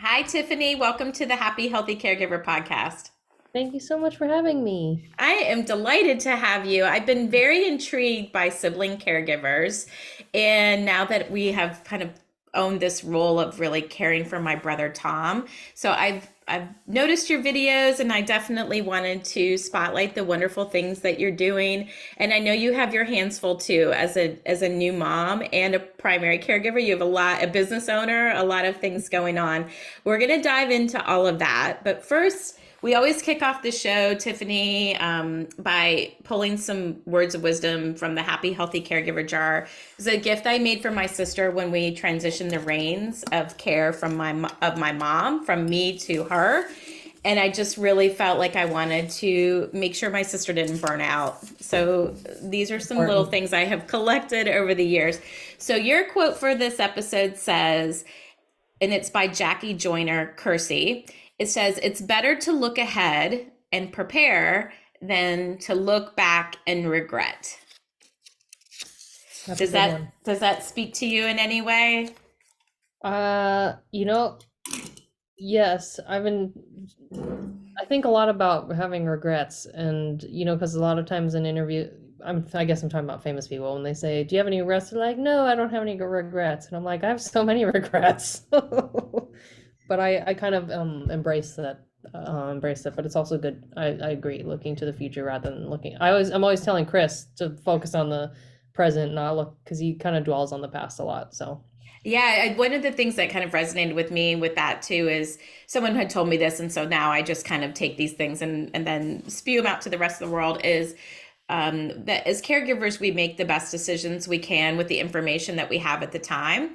Hi, Tiffany. Welcome to the Happy Healthy Caregiver podcast. Thank you so much for having me. I am delighted to have you. I've been very intrigued by sibling caregivers. And now that we have kind of owned this role of really caring for my brother Tom, so I've noticed your videos and I definitely wanted to spotlight the wonderful things that you're doing. And I know you have your hands full too as a new mom and a primary caregiver. You have a business owner, a lot of things going on. We're going to dive into all of that. But first, we always kick off the show, Tiffany, by pulling some words of wisdom from the Happy Healthy Caregiver jar. It's a gift I made for my sister when we transitioned the reins of care of my mom from me to her, and I just really felt like I wanted to make sure my sister didn't burn out. So these are some little Important. things I have collected over the years. So your quote for this episode says, and it's by Jackie Joyner Kersey. It says, "It's better to look ahead and prepare than to look back and regret." That's a Does good that one. does that speak to you in any way? Uh, you know, yes, I think a lot about having regrets and, because a lot of times in interview, I guess I'm talking about famous people when they say, "Do you have any regrets?" They're like, "No, I don't have any regrets." And I'm like, "I have so many regrets." But I kind of embrace it, but it's also good. I agree, looking to the future rather than looking. I'm always telling Chris to focus on the present, not look, because he kind of dwells on the past a lot. So Yeah, one of the things that kind of resonated with me with that too is someone had told me this, and so now I just kind of take these things and then spew them out to the rest of the world. Is that as caregivers, we make the best decisions we can with the information that we have at the time.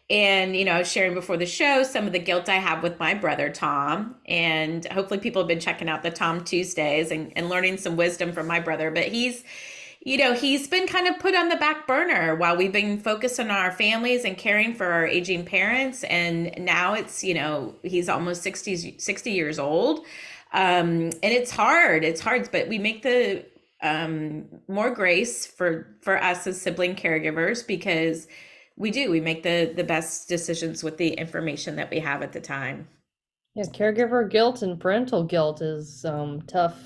And, I was sharing before the show some of the guilt I have with my brother, Tom. And hopefully, people have been checking out the Tom Tuesdays and learning some wisdom from my brother. But he's been kind of put on the back burner while we've been focused on our families and caring for our aging parents. And now he's almost 60 years old. And it's hard, but we make the more grace for us as sibling caregivers because we make the best decisions with the information that we have at the time. yeah, caregiver guilt and parental guilt is tough,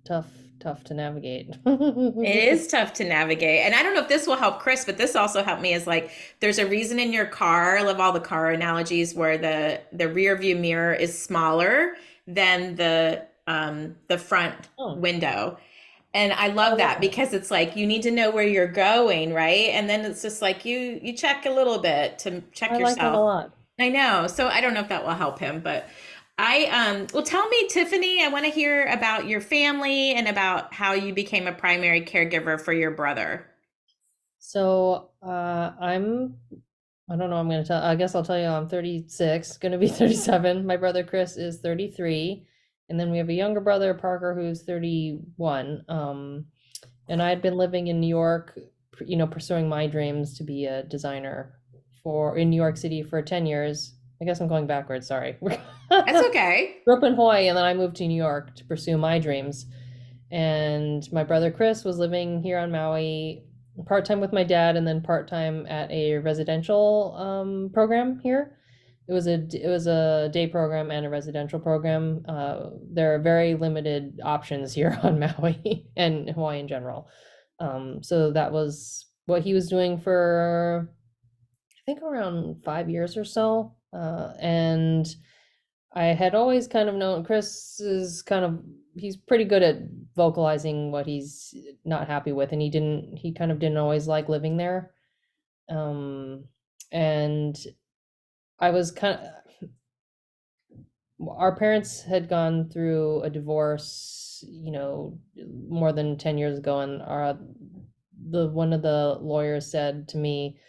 tough, tough to navigate. It is tough to navigate. And I don't know if this will help Chris, but this also helped me is like there's a reason in your car. I love all the car analogies where the rear view mirror is smaller than the front Oh, window. And I I love love that that. because it's like you need to know where you're going, right? And then it's just like you check a little bit to check I like that a yourself. lot. I know. So I don't know if that will help him, but well, tell me, Tiffany, I want to hear about your family and about how you became a primary caregiver for your brother. So, I don't know, I guess I'll tell you I'm 36, gonna be 37. My brother Chris is 33. And then we have a younger brother, Parker, who's 31. And I had been living in New York, pursuing my dreams to be a designer in New York City for 10 years. I guess I'm going backwards, sorry. Grew That's okay. up in Hawaii and then I moved to New York to pursue my dreams. And my brother Chris was living here on Maui part-time with my dad and then part-time at a residential program here. It was a day program and a residential program. There are very limited options here on Maui and Hawaii in general. So that was what he was doing for I think around 5 years or so. And I had always kind of known Chris is he's pretty good at vocalizing what he's not happy with, and he kind of didn't always like living there. Um, and I was kind of our parents had gone through a divorce, more than 10 years ago, and the one of the lawyers said to me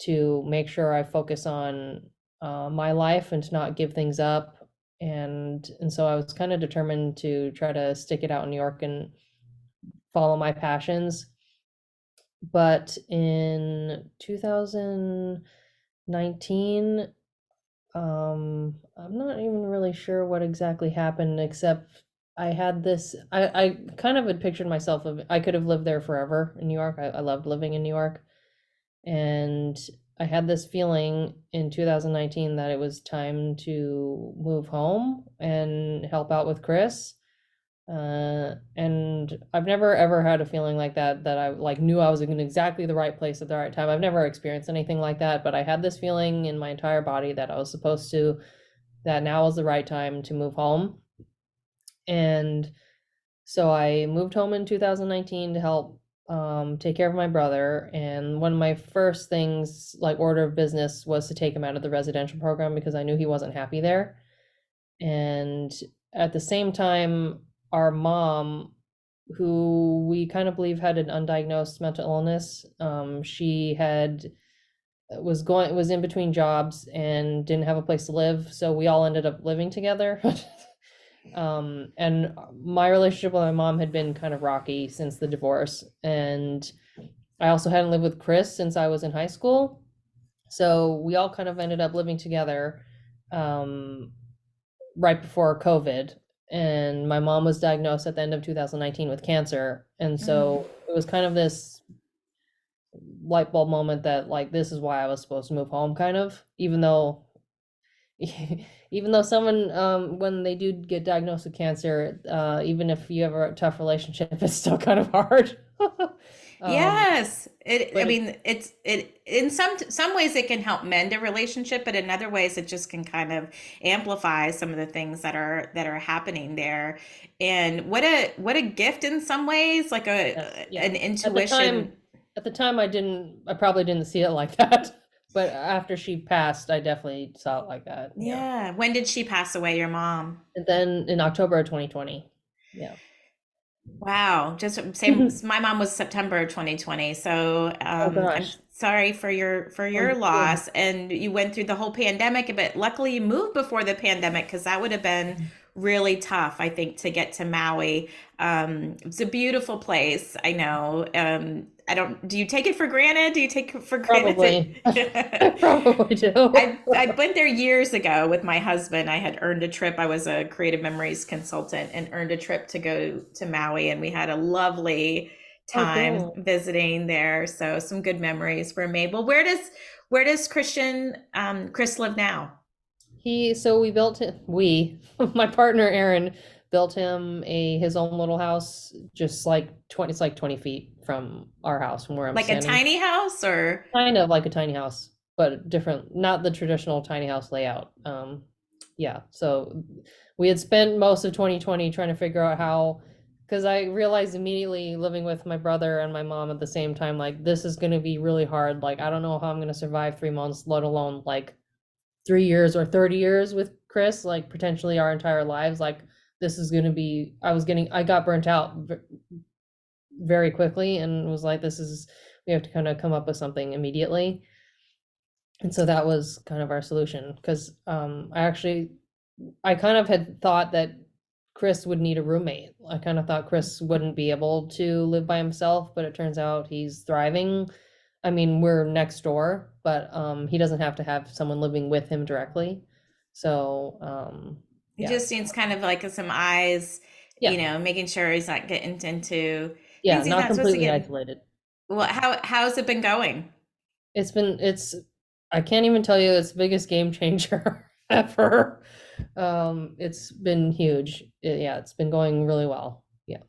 to make sure I focus on my life and to not give things up. And so I was kind of determined to try to stick it out in New York and follow my passions. But in 2019, I'm not even really sure what exactly happened, except I kind of had pictured myself I could have lived there forever in New York. I loved living in New York. And I had this feeling in 2019 that it was time to move home and help out with Chris. And I've never ever had a feeling like that, that I like knew I was in exactly the right place at the right time. I've never experienced anything like that, but I had this feeling in my entire body that I was supposed to, that now was the right time to move home. And so I moved home in 2019 to help take care of my brother. And one of my first things, like order of business, was to take him out of the residential program because I knew he wasn't happy there. And at the same time, our mom, who we kind of believe had an undiagnosed mental illness, she had was in between jobs and didn't have a place to live, so we all ended up living together. And my relationship with my mom had been kind of rocky since the divorce, and I also hadn't lived with Chris since I was in high school, so we all kind of ended up living together um, right before COVID. And my mom was diagnosed at the end of 2019 with cancer, and Mm. so it was kind of this light bulb moment that like this is why I was supposed to move home, kind of, even though even though someone when they do get diagnosed with cancer, even if you have a tough relationship, it's still kind of hard. um Yes. I but it, mean, it in some ways it can help mend a relationship, but in other ways it just can kind of amplify some of the things that are happening there. And what a gift in some ways, like yes, yeah, an at the time intuition. at the time I probably didn't see it like that, but after she passed I definitely saw it like that, yeah. Yeah. When did she pass away, your mom? And then in October of 2020, yeah. Wow, just same. My mom was September 2020, so Oh I'm gosh. sorry for Oh, your you too. loss. And you went through the whole pandemic, but luckily you moved before the pandemic because that would have been really tough, I think, to get to Maui. It's a beautiful place, I know. I don't. Do you take it for granted? Do you take it for granted Probably. I that? probably do. I went there years ago with my husband. I had earned a trip. I was a creative memories consultant and earned a trip to go to Maui, and we had a lovely Oh, time cool. visiting there. So some good memories were made. Well, where does Christian Chris live now? So we built it, my partner Aaron built him his own little house, just like 20, it's like 20 feet from our house, from where I'm Like a standing. tiny house or Kind of like a tiny house, but different, not the traditional tiny house layout. Yeah, so we had spent most of 2020 trying to figure out how, because I realized immediately living with my brother and my mom at the same time, like this is going to be really hard. Like I don't know how I'm going to survive 3 months, let alone like 3 years or 30 years with Chris, like potentially our entire lives. Like this is going to be, I got burnt out very quickly and was like, we have to kind of come up with something immediately. And so that was kind of our solution because I kind of had thought that Chris would need a roommate. I kind of thought Chris wouldn't be able to live by himself, but it turns out he's thriving. I mean, we're next door, but he doesn't have to have someone living with him directly. So, he yeah. just needs kind of like some eyes, Yeah. making sure he's not getting into Yeah, things he's not not supposed to completely get. isolated. Well, how's it been going? It's I can't even tell you, it's the biggest game changer ever. It's been huge. Yeah, it's been going really well. Yeah.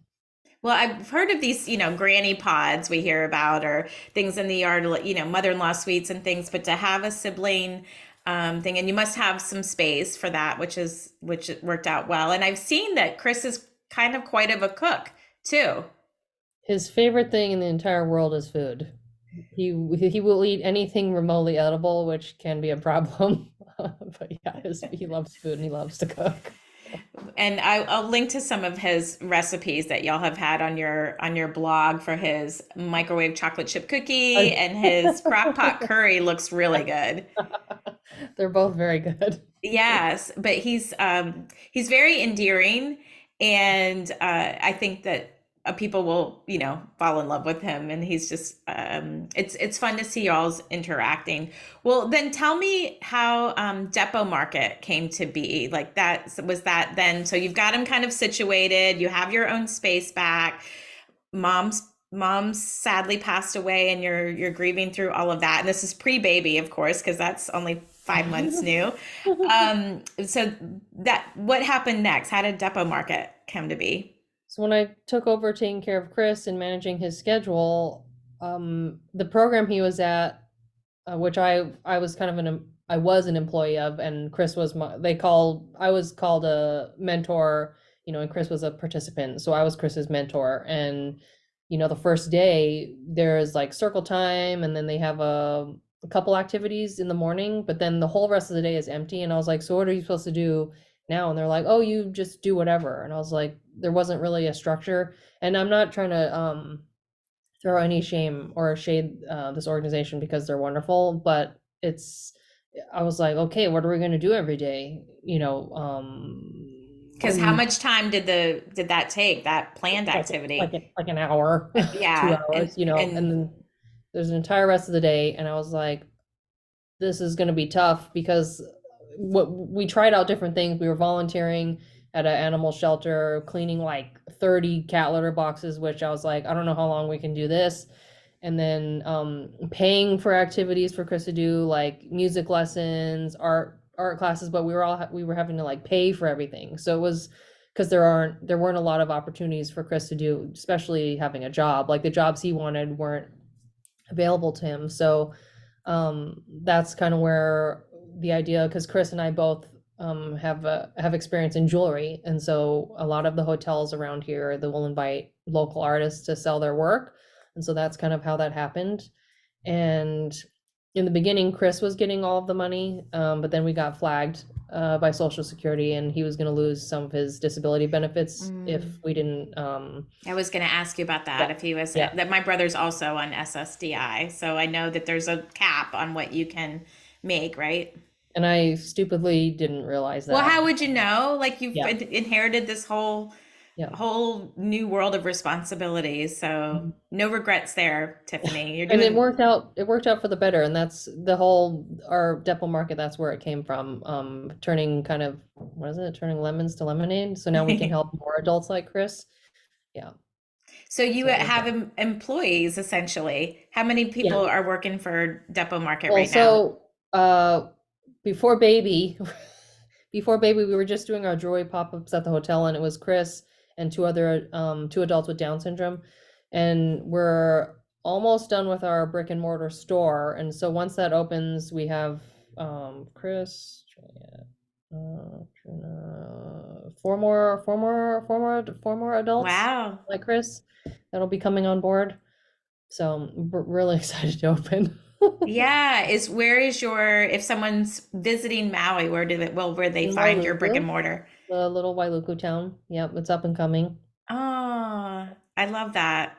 Well, I've heard of these, granny pods we hear about, or things in the yard, like, mother-in-law suites and things. But to have a sibling thing, and you must have some space for that, which worked out well. And I've seen that Chris is kind of quite of a cook too. His favorite thing in the entire world is food. He will eat anything remotely edible, which can be a problem. But yeah, he loves food and he loves to cook. And I'll link to some of his recipes that y'all have had on your blog for his microwave chocolate chip cookie, and his crock pot curry looks really good. They're both very good. Yes, but he's very endearing, and I think that people will fall in love with him, and he's just it's fun to see y'all's interacting. Well, then tell me how Depo Market came to be. Like that was that then. So you've got him kind of situated. You have your own space back. Mom's mom's sadly passed away and you're grieving through all of that. And this is pre-baby, of course, because that's only 5 months new. So that what happened next? How did Depo Market come to be? So when I took over taking care of Chris and managing his schedule, the program he was at, which I was kind of I was an employee of, and Chris was I was called a mentor, and Chris was a participant, so I was Chris's mentor. And the first day there's like circle time, and then they have a couple activities in the morning, but then the whole rest of the day is empty. And I was like, so what are you supposed to do now? And they're like, oh, you just do whatever. And I was like, there wasn't really a structure. And I'm not trying to throw any shame or shade this organization, because they're wonderful, but I was like, okay, what are we going to do every day? Because how And much time did that take, that planned like activity? like an hour, two Yeah, hours, and and then there's an entire rest of the day. And I was like, this is going to be tough, because what we tried out different things. We were volunteering at an animal shelter, cleaning like 30 cat litter boxes, which I was like, I don't know how long we can do this. And then paying for activities for Chris to do, like music lessons, art classes, but we were having to like pay for everything. So it was because there weren't a lot of opportunities for Chris to do, especially having a job. Like the jobs he wanted weren't available to him. So that's kind of where the idea, because Chris and I both have experience in jewelry, and so a lot of the hotels around here, they will invite local artists to sell their work, and so that's kind of how that happened. And in the beginning, Chris was getting all of the money, but then we got flagged by Social Security, and he was going to lose some of his disability benefits if mm, we didn't. I was going to ask you about Yeah, that. If he was yeah. that, my brother's also on SSDI, so I know that there's a cap on what you can make, right? And I stupidly didn't realize Well, that. how would you know? Like you've Yeah, inherited this yeah. whole new world of responsibilities. So Mhm. no regrets there, Tiffany. You're And it doing worked out. It worked out for the better, and that's the whole our Depo Market. That's where it came from. Turning kind of what is it? Turning lemons to lemonade. So now we can help more adults like Chris. Yeah. So you So it worked have out. employees essentially. How many Yeah. people are working for Depo Market Well, right now? so before baby, before baby, we were just doing our jewelry pop-ups at the hotel, and it was Chris and two adults with Down syndrome. And we're almost done with our brick and mortar store. And so once that opens, we have Chris, Juliet, four more adults Wow. like Chris that'll be coming on board. So we're really excited to open. Yeah, where is your if someone's visiting Maui, where they In find your brick and Wailuku, mortar? the little Wailuku town. Yep, it's up and coming. Oh, I love that.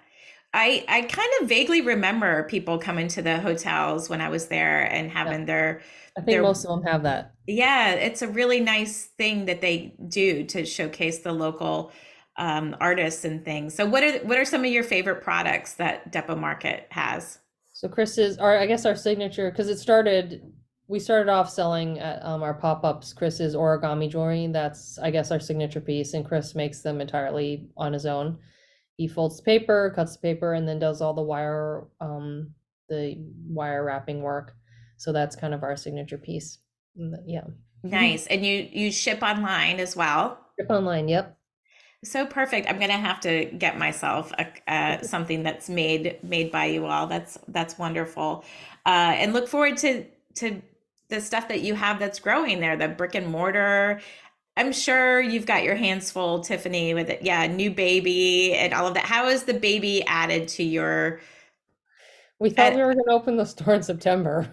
I kind of vaguely remember people coming to the hotels when I was there and Yeah, having I think their most of them have that. yeah, it's a really nice thing that they do to showcase the local artists and things. So what are some of your favorite products that Depo Market has? So Chris's, I guess our signature, because we started off selling at our pop-ups, Chris's origami jewelry. That's, I guess, our signature piece, and Chris makes them entirely on his own. He folds the paper, cuts the paper, and then does all the wire wrapping work. So that's kind of our signature piece. Yeah. Nice. And you ship online as well. Ship online, yep. So perfect. I'm gonna have to get myself something that's made by you all. That's wonderful, and look forward to the stuff that you have that's growing there. The brick and mortar. I'm sure you've got your hands full, Tiffany, with it. Yeah, new baby and all of that. How is the baby added to your? We thought Uh, we were going to open the store in September.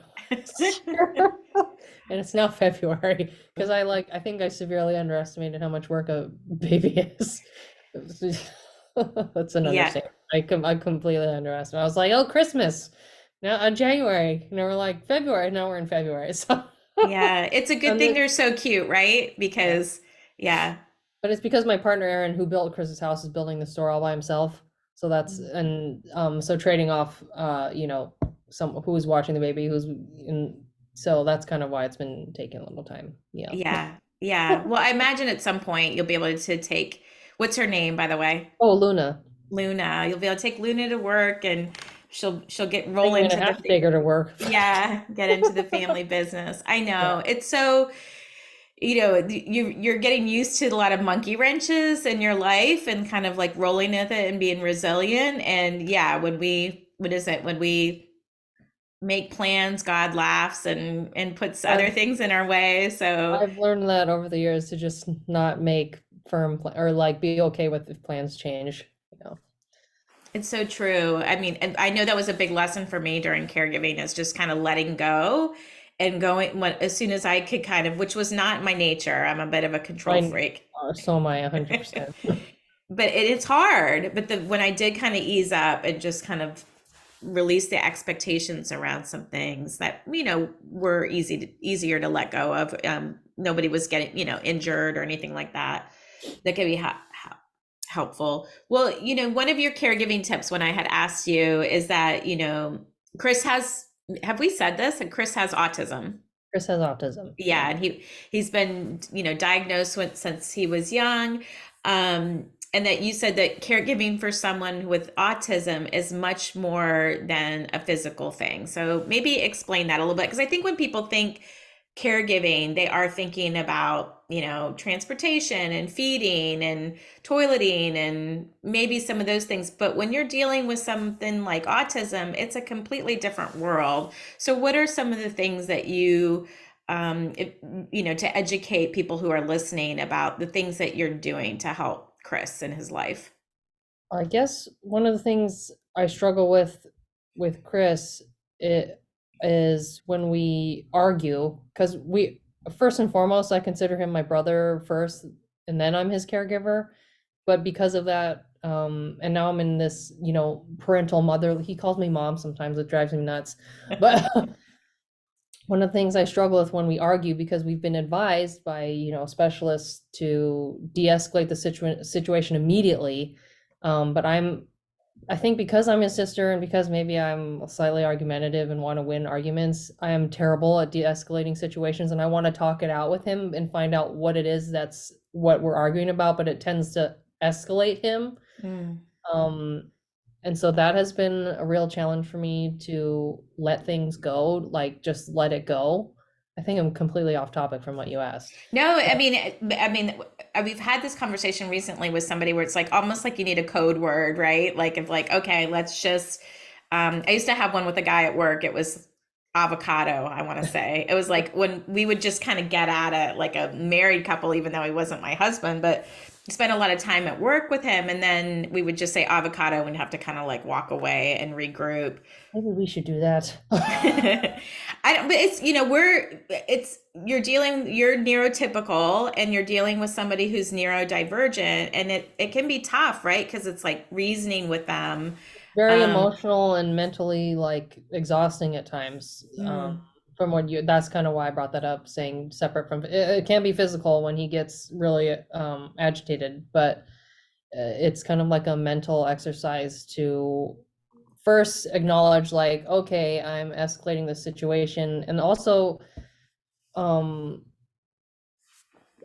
And it's now February, because I think I severely underestimated how much work a baby is. That's an yeah, understatement. I completely underestimated. I was like, oh, Christmas. Now January. Now we're like February. Now we're in February. So yeah. It's a good and thing then they're so cute, right? yeah. Because yeah. But it's because my partner Aaron, who built Chris's house, is building the store all by himself. So that's and so trading off some who's watching the baby who's in, so that's kind of why it's been taking a little time. Yeah. Yeah. Yeah. Well, I imagine at some point you'll be able to take, what's her name, by the way? Oh, Luna. Luna. You'll be able to take Luna to work, and she'll get roll Bring me and a into the half to take her to work. yeah, get into the family business. I Yeah. know. It's so, you're getting used to a lot of monkey wrenches in your life and kind of like rolling with it and being resilient. And yeah, when we what is it? When we make plans, God laughs and puts other I've things in our way. So I've learned that over the years to just not make firm or like be okay with if plans change, you know. it's so true. I mean, and I know that was a big lesson for me during caregiving is just kind of letting go and going when as soon as I could kind of, which was not my nature. I'm a bit of a control Mine freak. so am I 100%. But it's hard. But when I did kind of ease up and just kind of release the expectations around some things that were easier to let go of. Nobody was getting injured or anything like that. That could be helpful. Well, one of your caregiving tips when I had asked you is that Chris has. Have we said this? And Chris has autism. Chris has autism. Yeah, Yeah. and he's been diagnosed since he was young, and that you said that caregiving for someone with autism is much more than a physical thing. So maybe explain that a little bit, because I think when people think caregiving, they are thinking about transportation and feeding and toileting and maybe some of those things. But when you're dealing with something like autism, it's a completely different world. So what are some of the things that if, to educate people who are listening about the things that you're doing to help Chris in his life? I guess one of the things I struggle with Chris it is when we argue because we first and foremost I consider him my brother first and then I'm his caregiver. But because of that, and now I'm in this, parental mother. He calls me mom sometimes, it drives me nuts. But one of the things I struggle with when we argue, because we've been advised by, specialists to de-escalate the situation immediately. But I think because I'm his sister and because maybe I'm slightly argumentative and want to win arguments, I am terrible at de-escalating situations and I want to talk it out with him and find out what it is that's what we're arguing about, but it tends to escalate him. Mm. Um, and so that has been a real challenge for me to let things go, like just let it go. I think I'm completely off topic from what you asked. No, I But mean, we've had this conversation recently with somebody where it's like almost like you need a code word, right? Like if like, okay, let's just. I used to have one with a guy at work. It was avocado, I want to say. It was like when we would just kind of get at it like a married couple, even though he wasn't my husband, but spent a lot of time at work with him, and then we would just say avocado and have to kind of like walk away and regroup. maybe we should do that. I don't, but it's, you're neurotypical and you're dealing with somebody who's neurodivergent, and it can be tough, right? Because it's like reasoning with them. Very Um, emotional and mentally like exhausting at times. mm. From what you, that's kind of why I brought that up, saying separate from it can be physical when he gets really agitated, but it's kind of like a mental exercise to first acknowledge like, okay, I'm escalating the situation, and also um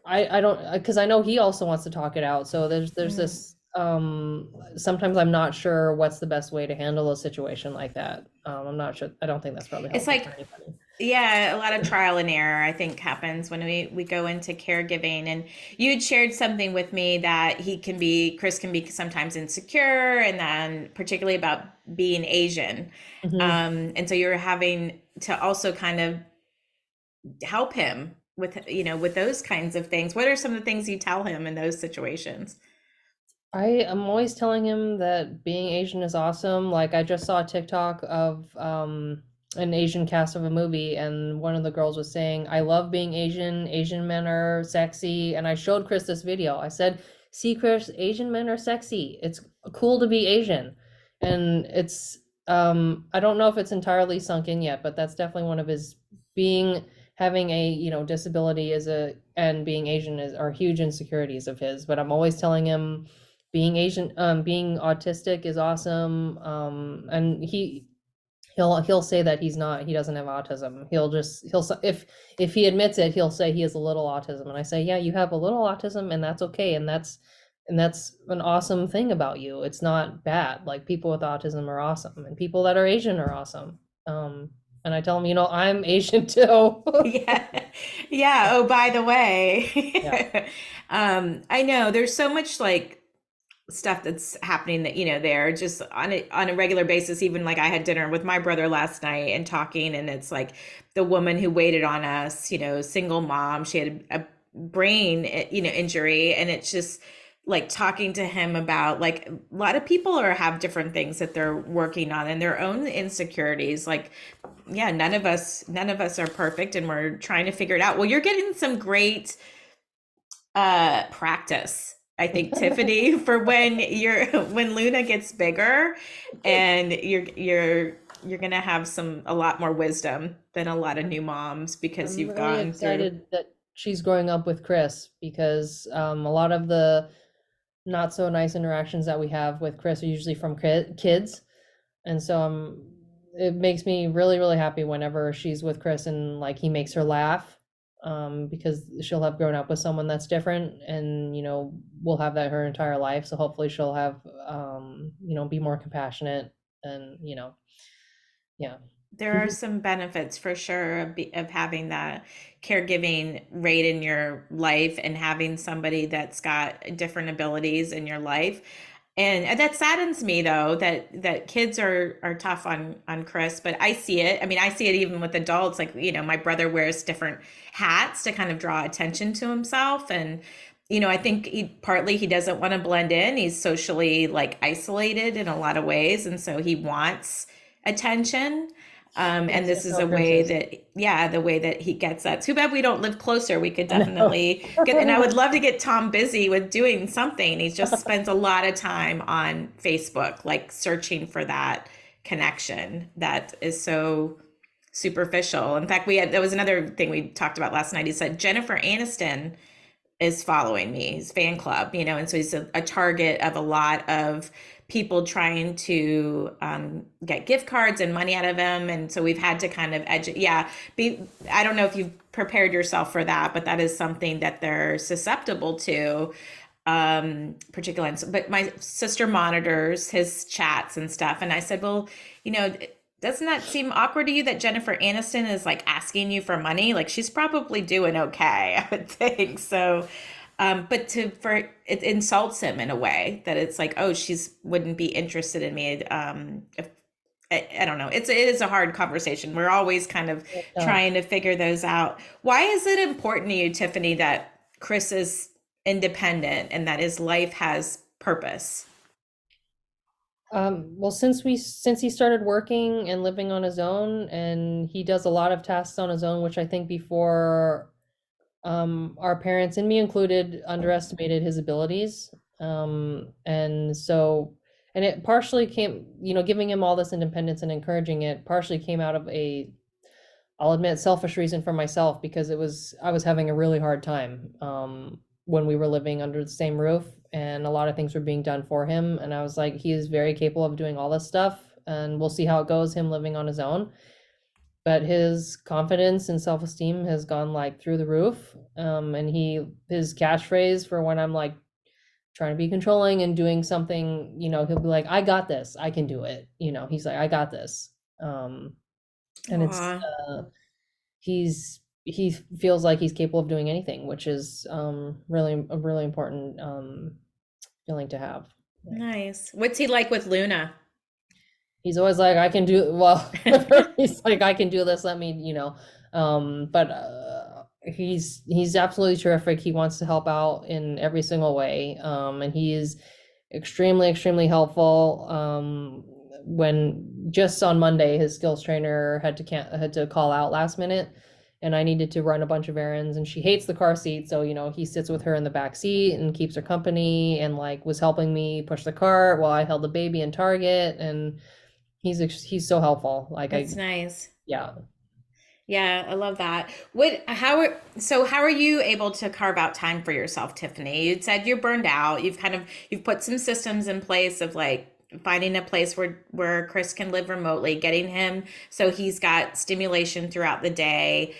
I don't because I know he also wants to talk it out. So there's Mm. this sometimes I'm not sure what's the best way to handle a situation like that. I'm not sure. I don't think that's probably It's helpful for like, anybody. yeah, a lot of trial and error, I think, happens when we go into caregiving. And you had shared something with me that Chris can be sometimes insecure, and then particularly about being Asian. Hmm. And so you're having to also kind of help him with those kinds of things. What are some of the things you tell him in those situations? I am always telling him that being Asian is awesome. Like I just saw a TikTok of an Asian cast of a movie and one of the girls was saying, "I love being Asian. Asian men are sexy." And I showed Chris this video. I said, "See Chris, Asian men are sexy. It's cool to be Asian." And it's I don't know if it's entirely sunk in yet, but that's definitely one of his being having a, disability is a and being Asian is are huge insecurities of his, but I'm always telling him being Asian, being autistic is awesome. And he'll say that he doesn't have autism. If he admits it, he'll say he has a little autism. And I say, yeah, you have a little autism and that's okay. And and that's an awesome thing about you. It's not bad. Like, people with autism are awesome, and people that are Asian are awesome. Um, and I tell them, I'm Asian too. Yeah. Yeah. Oh, by the Yeah. way, I know there's so much like stuff that's happening that there just on a regular basis. Even like I had dinner with my brother last night and talking, and it's like the woman who waited on us, single mom, she had a brain injury, and it's just like talking to him about like a lot of people have different things that they're working on and their own insecurities. Like, yeah, none of us are perfect, and we're trying to figure it out. Well, you're getting some great practice, I think, Tiffany, for when Luna gets bigger, and you're gonna have a lot more wisdom than a lot of new moms, because I'm you've really gone through. excited that she's growing up with Chris, because a lot of the not so nice interactions that we have with Chris are usually from kids. And so it makes me really, really happy whenever she's with Chris and like he makes her laugh, because she'll have grown up with someone that's different, and we'll have that her entire life. So hopefully she'll have, be more compassionate, and yeah. There are some benefits for sure of having that caregiving rate in your life, and having somebody that's got different abilities in your life. And that saddens me, though, that kids are tough on Chris, but I see it. I mean, I see it even with adults. Like, my brother wears different hats to kind of draw attention to himself. And I think partly he doesn't want to blend in. He's socially like isolated in a lot of ways, and so he wants attention. And Yes, this that's is how a Chris way is. that, yeah, the way that he gets that. Too bad we don't live closer. We could I know. definitely get, and I would love to get Tom busy with doing something. He just spends a lot of time on Facebook, like searching for that connection that is so superficial. In fact, there was another thing we talked about last night. He said Jennifer Aniston is following me, his fan club, and so he's a target of a lot of people trying to get gift cards and money out of him. And so we've had to kind of I don't know if you've prepared yourself for that, but that is something that they're susceptible to, particularly. But my sister monitors his chats and stuff, and I said, well, you know doesn't that seem awkward to you that Jennifer Aniston is like asking you for money? Like, she's probably doing okay, I would think. So, but it insults him in a way that it's like, oh, she's wouldn't be interested in me. If I don't know, it is a hard conversation. We're always kind of Tough. trying to figure those out. Why is it important to you, Tiffany, that Chris is independent and that his life has purpose? Well, since he started working and living on his own, and he does a lot of tasks on his own, which I think before, our parents, and me included, underestimated his abilities. And so, and it partially came, giving him all this independence and encouraging it, partially came out of I'll admit, selfish reason for myself, because I was having a really hard time, when we were living under the same roof, and a lot of things were being done for him, and I was like, he is very capable of doing all this stuff, and we'll see how it goes, him living on his own. But his confidence and self-esteem has gone like through the roof. And his catchphrase for when I'm like trying to be controlling and doing something, he'll be like, I got this, I can do it. He's like, I got this. And it's Aw, he feels like he's capable of doing anything, which is really a really important feeling to have. Yeah. nice. What's he like with Luna? He's always like, I can do well. He's like, I can do this. Let me, But he's absolutely terrific. He wants to help out in every single way, and he is extremely, extremely helpful. When just on Monday, his skills trainer had to call out last minute, and I needed to run a bunch of errands, and she hates the car seat, so he sits with her in the back seat and keeps her company, and like was helping me push the cart while I held the baby in Target, and he's so helpful. Like, That's nice. yeah. Yeah, I love that. How are you able to carve out time for yourself, Tiffany? You said you're burned out. You've put some systems in place of like finding a place where Chris can live remotely, getting him so he's got stimulation throughout the day.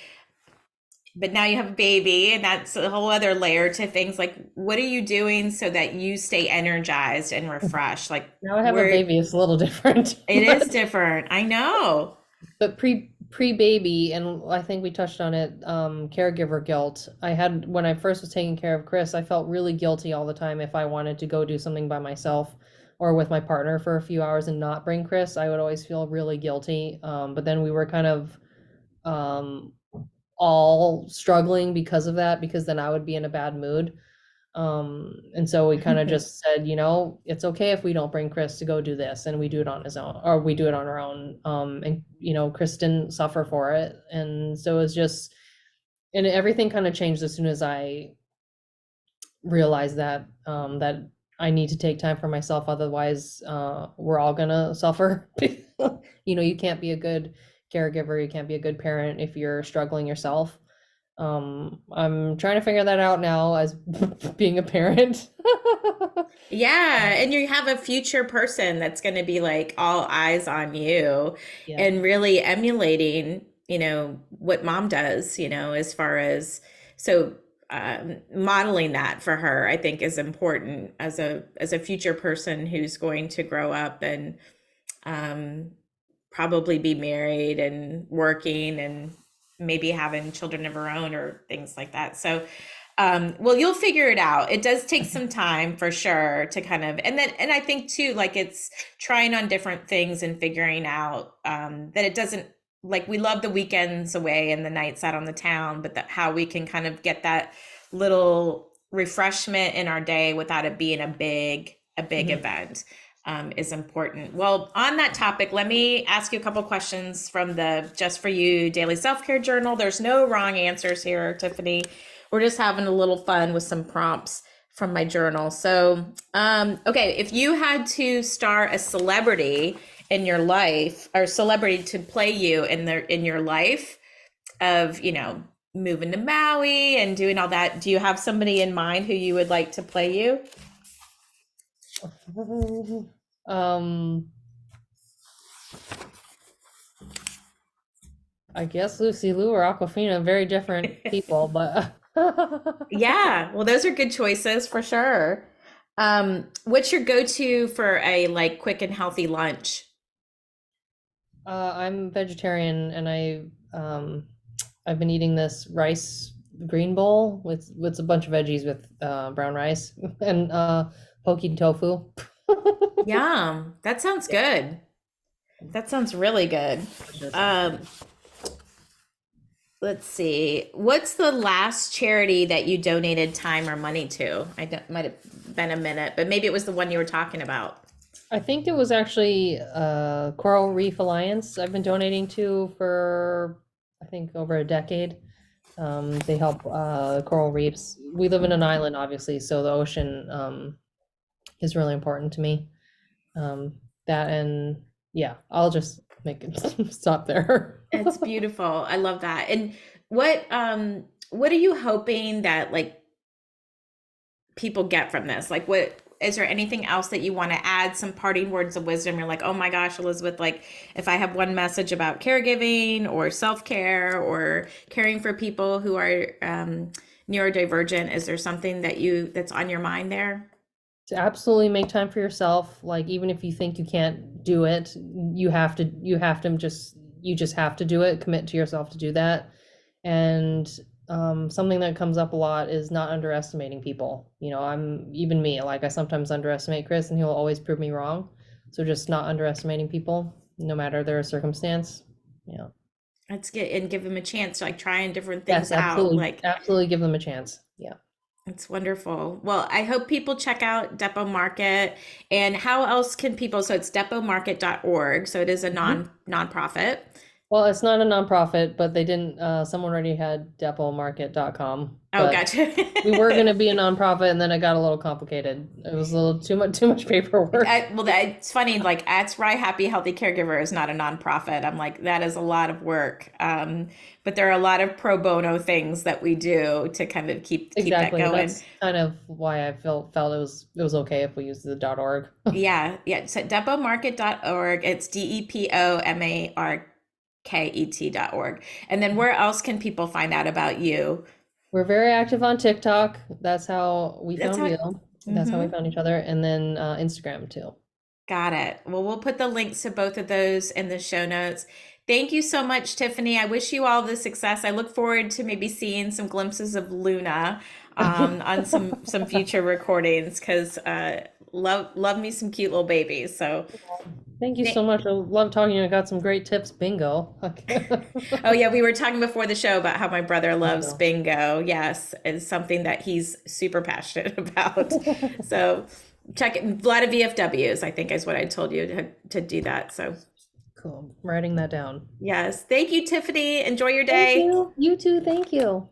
but now you have a baby, and that's a whole other layer to things. Like, what are you doing so that you stay energized and refreshed? Like, Now I have a where baby, it's a little different, it is different. I know. but pre baby, and I think we touched on it, caregiver guilt. I had when I first was taking care of Chris, I felt really guilty all the time if I wanted to go do something by myself or with my partner for a few hours and not bring Chris. I would always feel really guilty. But then we were kind of um, all struggling because of that, because then I would be in a bad mood. And so we kind of just said, it's okay if we don't bring Chris to go do this and we do it on his own, or we do it on our own. And Chris didn't suffer for it. And so it was just, and everything kind of changed as soon as I realized that I need to take time for myself. Otherwise, we're all gonna suffer. You can't be a good caregiver, you can't be a good parent if you're struggling yourself. I'm trying to figure that out now as being a parent. Yeah, and you have a future person that's going to be like all eyes on you Yeah. and really emulating, what mom does, as far as so modeling that for her, I think is important as a future person who's going to grow up and um, probably be married and working and maybe having children of her own or things like that. So, well, you'll figure it out. It does take some time for sure to kind of, and I think too, like it's trying on different things and figuring out that it doesn't, like we love the weekends away and the nights out on the town, but that how we can kind of get that little refreshment in our day without it being a big Mhm. event is important. Well, on that topic, let me ask you a couple questions from the Just For You Daily Self Care Journal. There's no wrong answers here, Tiffany. We're just having a little fun with some prompts from my journal. So, okay, if you had to star a celebrity in your life, or celebrity to play you in your life of moving to Maui and doing all that, do you have somebody in mind who you would like to play you? Um, I guess Lucy Liu or Aquafina, very different people, but Yeah, well, those are good choices for sure. What's your go-to for a like quick and healthy lunch? I'm vegetarian and I've been eating this rice green bowl with a bunch of veggies with brown rice and poke tofu. Yum, that sounds Yeah, good. That sounds really good. delicious. Um, let's see. What's the last charity that you donated time or money to? Might have been a minute, but maybe it was the one you were talking about. I think it was actually Coral Reef Alliance I've been donating to for I think over a decade. They help coral reefs. We live in an island, obviously, so the ocean is really important to me. Um, that and yeah, I'll just make it stop there. It's beautiful. I love that. And what are you hoping that like people get from this? Like, what is there anything else that you want to add? Some parting words of wisdom? You're like, oh my gosh, Elizabeth, like if I have one message about caregiving or self care or caring for people who are neurodivergent, is there something that's on your mind there? To absolutely make time for yourself, like even if you think you can't do it, you just have to do it, commit to yourself to do that. And something that comes up a lot is not underestimating people. I'm even me, like I sometimes underestimate Chris and he'll always prove me wrong. So just not underestimating people, no matter their circumstance. Yeah. Let's get and give them a chance to like trying different things Yes, out. absolutely. Like Absolutely give them a chance. Yeah. it's wonderful. Well, I hope people check out Depo Market. And how else can people? So it's depomarket.org. So it is a Mhm. nonprofit. Well, it's not a nonprofit, but they didn't, someone already had depomarket.com, Oh, but gotcha. we were going to be a nonprofit and then it got a little complicated. It was a little too much paperwork. Well, it's funny. Like that's why Happy Healthy Caregiver is not a nonprofit. I'm like that is a lot of work. But there are a lot of pro bono things that we do to kind of keep that Exactly. going. That's kind of why I felt it was okay if we used the .org. Yeah, yeah. So depomarket.org. It's DEPOMARKET. ket.org. And then where else can people find out about you? We're very active on TikTok. That's how we That's found how. you. That's how we Mhm. found each other. And then Instagram too. Got it. Well, we'll put the links to both of those in the show notes. Thank you so much, Tiffany. I wish you all the success. I look forward to maybe seeing some glimpses of Luna on some future recordings because love me some cute little babies. So, Thank you so th- much. I love talking to you. I got some great tips. Bingo. oh yeah, we were talking before the show about how my brother loves Bingo. bingo. Yes, it's something that he's super passionate about. So check it. A lot of VFWs, I think, is what I told you to do that. So. Cool. I'm writing that down. Yes. Thank you, Tiffany. Enjoy your Thank day. you. You too. Thank you.